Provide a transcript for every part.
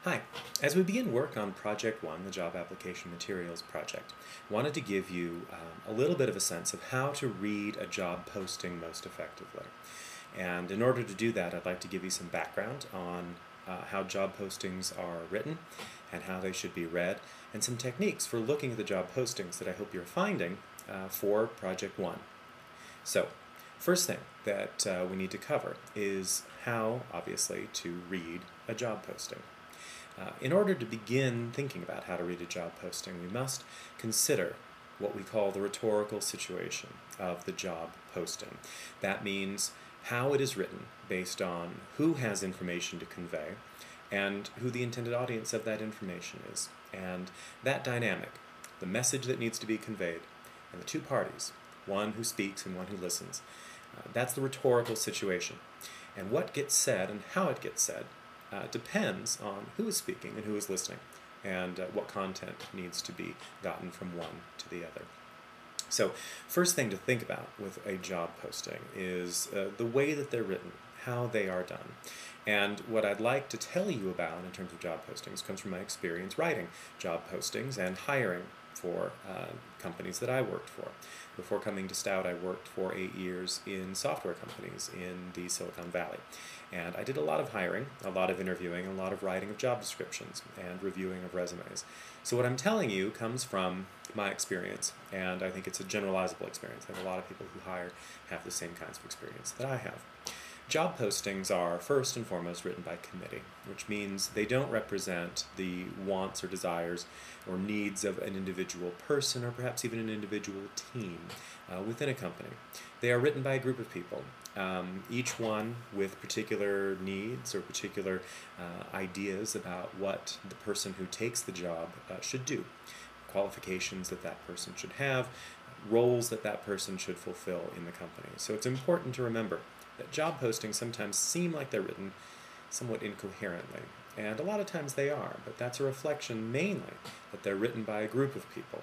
Hi. As we begin work on Project 1, the Job Application Materials Project, I wanted to give you a little bit of a sense of how to read a job posting most effectively. And in order to do that, I'd like to give you some background on how job postings are written and how they should be read, and some techniques for looking at the job postings that I hope you're finding for Project 1. So, first thing that we need to cover is how, obviously, to read a job posting. In order to begin thinking about how to read a job posting, we must consider what we call the rhetorical situation of the job posting. That means how it is written based on who has information to convey and who the intended audience of that information is. And that dynamic, the message that needs to be conveyed, and the two parties, one who speaks and one who listens, that's the rhetorical situation. And what gets said and how it gets said depends on who is speaking and who is listening, and what content needs to be gotten from one to the other. So, first thing to think about with a job posting is the way that they're written, how they are done. And what I'd like to tell you about in terms of job postings comes from my experience writing job postings and hiring for companies that I worked for. Before coming to Stout, I worked for 8 years in software companies in the Silicon Valley. And I did a lot of hiring, a lot of interviewing, a lot of writing of job descriptions and reviewing of resumes. So what I'm telling you comes from my experience, and I think it's a generalizable experience. I think a lot of people who hire have the same kinds of experience that I have. Job postings are first and foremost written by committee, which means they don't represent the wants or desires or needs of an individual person or perhaps even an individual team within a company. They are written by a group of people, each one with particular needs or particular ideas about what the person who takes the job should do, qualifications that that person should have, roles that that person should fulfill in the company. So it's important to remember that job postings sometimes seem like they're written somewhat incoherently, and a lot of times they are, but that's a reflection mainly that they're written by a group of people.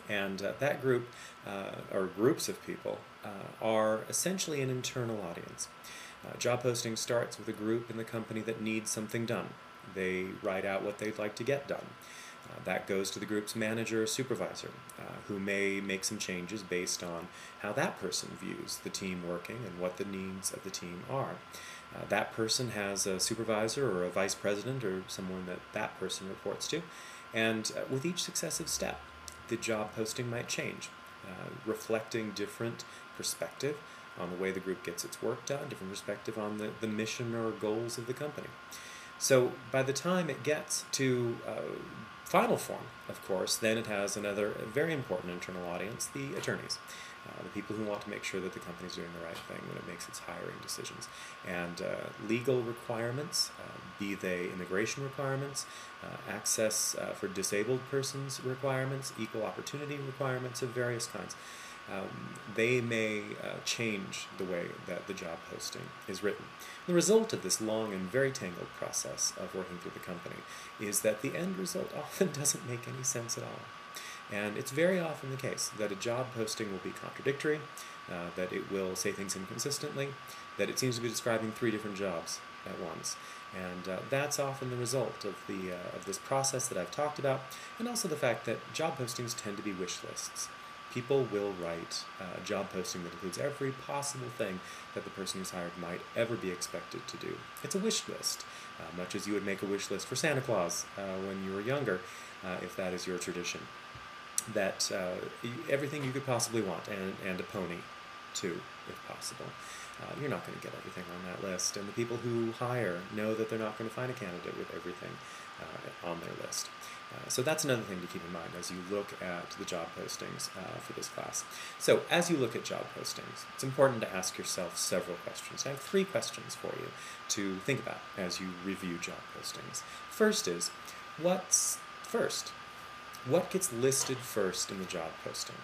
And that group, or groups of people, are essentially an internal audience. Job posting starts with a group in the company that needs something done. They write out what they'd like to get done. That goes to the group's manager or supervisor, who may make some changes based on how that person views the team working and what the needs of the team are. That person has a supervisor or a vice president or someone that that person reports to, and with each successive step, the job posting might change, reflecting different perspective on the way the group gets its work done, different perspective on the mission or goals of the company. So by the time it gets to final form, of course, then it has another very important internal audience, the attorneys, the people who want to make sure that the company's doing the right thing when it makes its hiring decisions. And legal requirements, be they immigration requirements, access for disabled persons requirements, equal opportunity requirements of various kinds, they may change the way that the job posting is written. The result of this long and very tangled process of working through the company is that the end result often doesn't make any sense at all. And it's very often the case that a job posting will be contradictory, that it will say things inconsistently, that it seems to be describing 3 different jobs at once. And that's often the result of this process that I've talked about, and also the fact that job postings tend to be wish lists. People will write a job posting that includes every possible thing that the person who's hired might ever be expected to do. It's a wish list, much as you would make a wish list for Santa Claus when you were younger, if that is your tradition. That everything you could possibly want, and a pony, too, if possible. You're not going to get everything on that list, and the people who hire know that they're not going to find a candidate with everything on their list. So that's another thing to keep in mind as you look at the job postings for this class. So as you look at job postings, it's important to ask yourself several questions. I have 3 questions for you to think about as you review job postings. First is, what's first? What gets listed first in the job posting?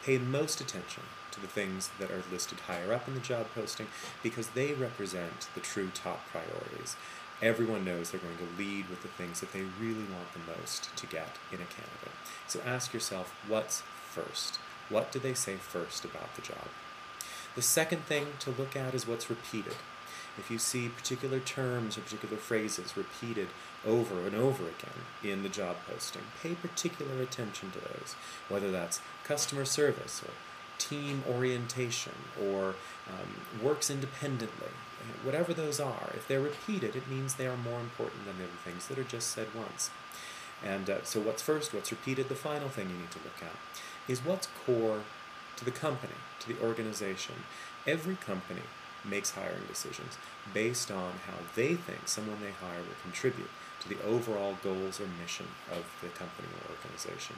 Pay most attention to the things that are listed higher up in the job posting because they represent the true top priorities. Everyone knows they're going to lead with the things that they really want the most to get in a candidate. So ask yourself, what's first? What do they say first about the job? The second thing to look at is what's repeated. if you see particular terms or particular phrases repeated over and over again in the job posting, pay particular attention to those, whether that's customer service or team orientation or works independently. Whatever those are, if they're repeated, it means they are more important than the other things that are just said once. And so what's first, what's repeated, the final thing you need to look at is what's core to the company, to the organization. Every company makes hiring decisions based on how they think someone they hire will contribute to the overall goals or mission of the company or organization.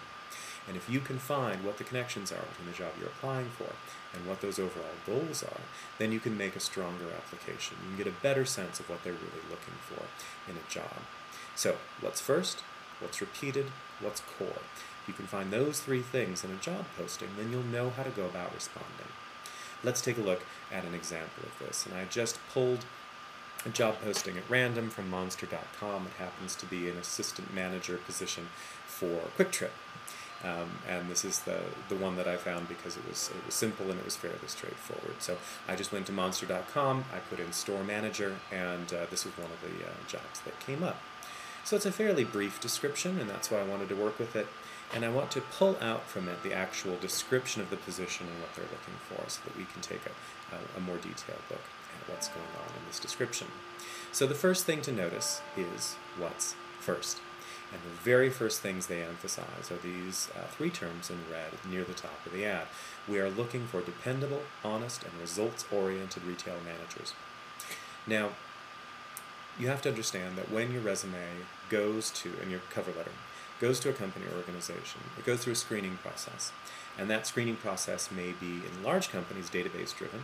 And if you can find what the connections are between the job you're applying for and what those overall goals are, then you can make a stronger application. You can get a better sense of what they're really looking for in a job. So, what's first? What's repeated? What's core? If you can find those three things in a job posting, then you'll know how to go about responding. Let's take a look at an example of this. And I just pulled a job posting at random from monster.com. It happens to be an assistant manager position for Quick Trip. And this is the one that I found because it was simple and it was fairly straightforward. So I just went to monster.com, I put in store manager, and this was one of the jobs that came up. So it's a fairly brief description, and that's why I wanted to work with it. And I want to pull out from it the actual description of the position and what they're looking for so that we can take a more detailed look at what's going on in this description. So the first thing to notice is what's first. And the very first things they emphasize are these three terms in red near the top of the ad. We are looking for dependable, honest, and results-oriented retail managers. Now, you have to understand that when your resume goes to, and your cover letter, goes to a company or organization, it goes through a screening process. And that screening process may be, in large companies, database-driven.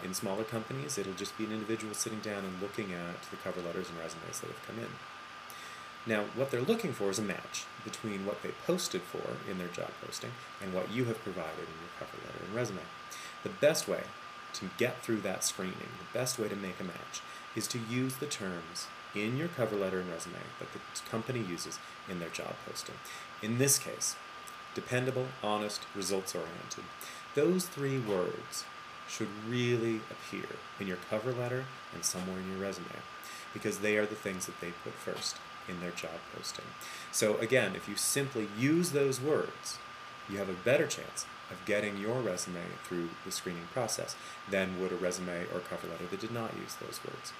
In smaller companies, it'll just be an individual sitting down and looking at the cover letters and resumes that have come in. Now, what they're looking for is a match between what they posted for in their job posting and what you have provided in your cover letter and resume. The best way to get through that screening, the best way to make a match, is to use the terms in your cover letter and resume that the company uses in their job posting. In this case, dependable, honest, results-oriented. Those three words should really appear in your cover letter and somewhere in your resume because they are the things that they put first in their job posting. So again, if you simply use those words, you have a better chance of getting your resume through the screening process than would a resume or cover letter that did not use those words.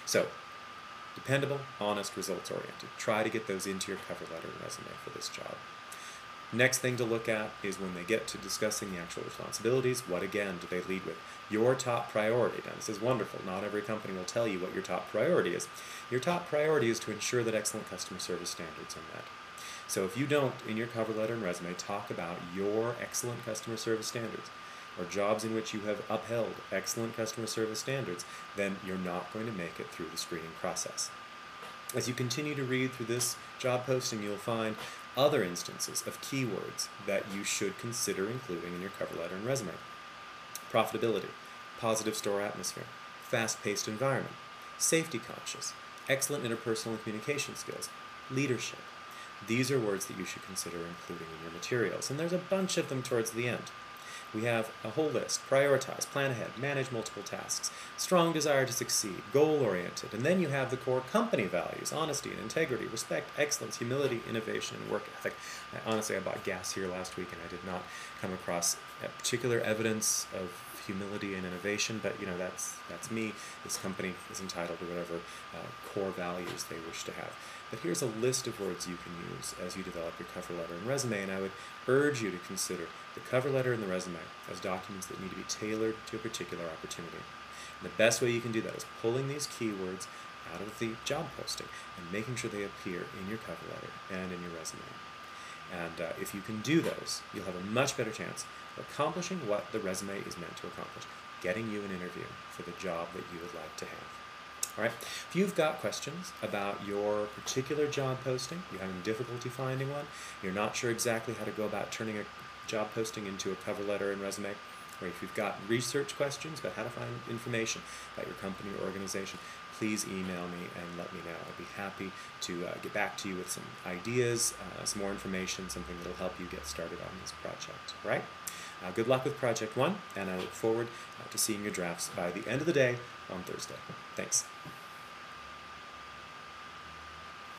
So, dependable, honest, results-oriented. Try to get those into your cover letter and resume for this job. Next thing to look at is when they get to discussing the actual responsibilities, what again do they lead with? Your top priority. Now this is wonderful. Not every company will tell you what your top priority is. Your top priority is to ensure that excellent customer service standards are met. So if you don't, in your cover letter and resume, talk about your excellent customer service standards, or jobs in which you have upheld excellent customer service standards, then you're not going to make it through the screening process. As you continue to read through this job posting, you'll find other instances of keywords that you should consider including in your cover letter and resume. Profitability, positive store atmosphere, fast-paced environment, safety conscious, excellent interpersonal and communication skills, leadership. These are words that you should consider including in your materials, and there's a bunch of them towards the end. We have a whole list: prioritize, plan ahead, manage multiple tasks, strong desire to succeed, goal-oriented, and then you have the core company values: honesty and integrity, respect, excellence, humility, innovation, and work ethic. Honestly, I bought gas here last week and I did not come across particular evidence of humility and innovation, but that's me. This company is entitled to whatever core values they wish to have. But here's a list of words you can use as you develop your cover letter and resume, and I would urge you to consider the cover letter and the resume as documents that need to be tailored to a particular opportunity. And the best way you can do that is pulling these keywords out of the job posting and making sure they appear in your cover letter and in your resume. And if you can do those, you'll have a much better chance of accomplishing what the resume is meant to accomplish, getting you an interview for the job that you would like to have. All right. If you've got questions about your particular job posting, you're having difficulty finding one, you're not sure exactly how to go about turning a job posting into a cover letter and resume, or if you've got research questions about how to find information about your company or organization, please email me and let me know. I'd be happy to get back to you with some ideas, some more information, something that will help you get started on this project. All right? Good luck with Project 1, and I look forward to seeing your drafts by the end of the day on Thursday. Thanks.